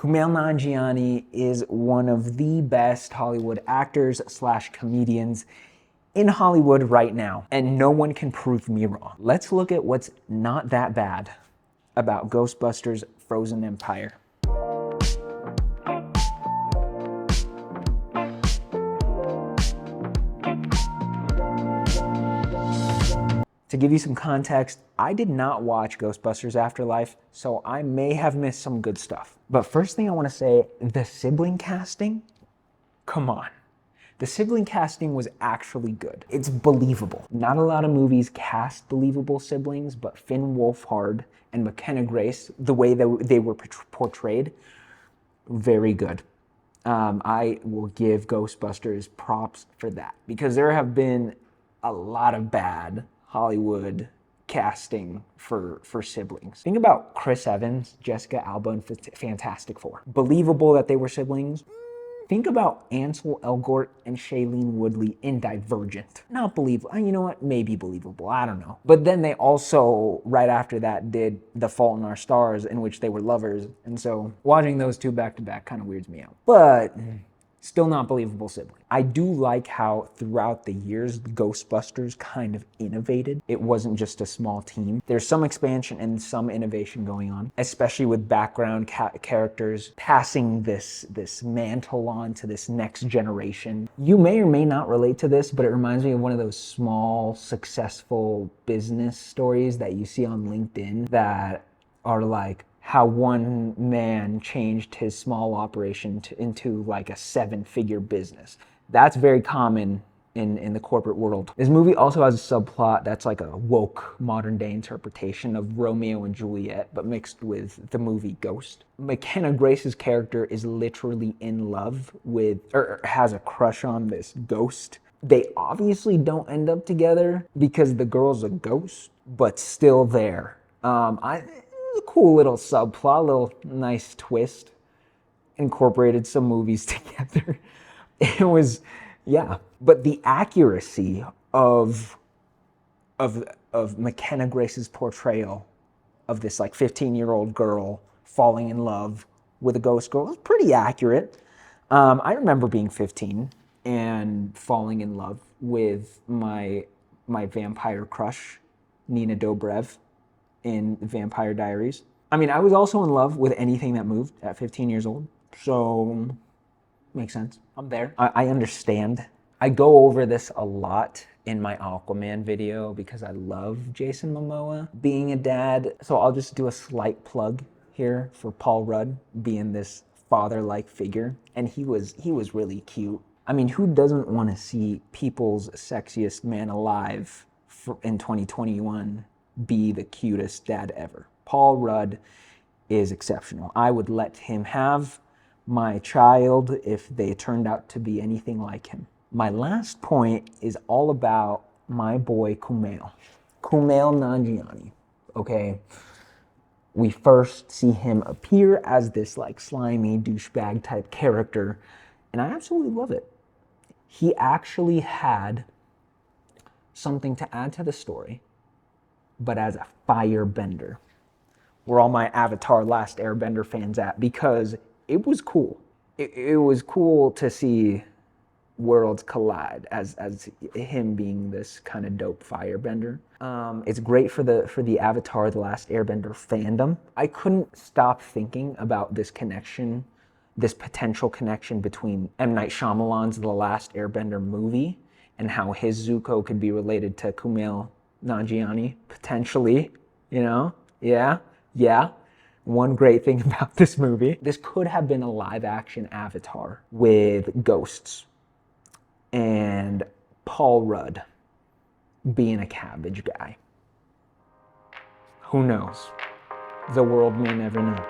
Kumail Nanjiani is one of the best Hollywood actors / comedians in Hollywood right now, and no one can prove me wrong. Let's look at what's not that bad about Ghostbusters Frozen Empire. To give you some context, I did not watch Ghostbusters Afterlife, so I may have missed some good stuff. But first thing I want to say, the sibling casting, come on. The sibling casting was actually good. It's believable. Not a lot of movies cast believable siblings, but Finn Wolfhard and McKenna Grace, the way that they were portrayed, very good. I will give Ghostbusters props for that, because there have been a lot of bad Hollywood casting for siblings. Think about Chris Evans, Jessica Alba, and Fantastic Four. Believable that they were siblings. Think about Ansel Elgort and Shailene Woodley in Divergent. Not believable. You know what? Maybe believable. I don't know. But then they also, right after that, did The Fault in Our Stars, in which they were lovers. And so watching those two back to back kind of weirds me out. But still not believable sibling. I do like how throughout the years, Ghostbusters kind of innovated. It wasn't just a small team. There's some expansion and some innovation going on, especially with background characters passing this mantle on to this next generation. You may or may not relate to this, but it reminds me of one of those small, successful business stories that you see on LinkedIn that are like, how one man changed his small operation into like a 7-figure business. That's very common in the corporate world. This movie also has a subplot that's like a woke modern day interpretation of Romeo and Juliet, but mixed with the movie Ghost. McKenna Grace's character is literally in love with, or has a crush on this ghost. They obviously don't end up together because the girl's a ghost, but still there. A cool little subplot, little nice twist. Incorporated some movies together. It was, yeah. But the accuracy of McKenna Grace's portrayal of this like 15-year-old girl falling in love with a ghost girl was pretty accurate. I remember being 15 and falling in love with my vampire crush, Nina Dobrev, in Vampire Diaries. I mean, I was also in love with anything that moved at 15 years old, so makes sense. I'm there. I understand. I go over this a lot in my Aquaman video because I love Jason Momoa being a dad, so I'll just do a slight plug here for Paul Rudd being this father-like figure, and he was really cute. I mean, who doesn't want to see people's sexiest man alive in 2021 be the cutest dad ever? Paul Rudd is exceptional. I would let him have my child if they turned out to be anything like him. My last point is all about my boy Kumail Nanjiani, okay? We first see him appear as this like slimy douchebag type character, and I absolutely love it. He actually had something to add to the story, but as a firebender. Where all my Avatar Last Airbender fans at, because it was cool. It was cool to see worlds collide as him being this kind of dope firebender. It's great for the Avatar The Last Airbender fandom. I couldn't stop thinking about this connection, this potential connection between M. Night Shyamalan's The Last Airbender movie and how his Zuko could be related to Kumail Nanjiani, potentially, you know? Yeah. One great thing about this movie, this could have been a live-action Avatar with ghosts and Paul Rudd being a cabbage guy. Who knows? The world may never know.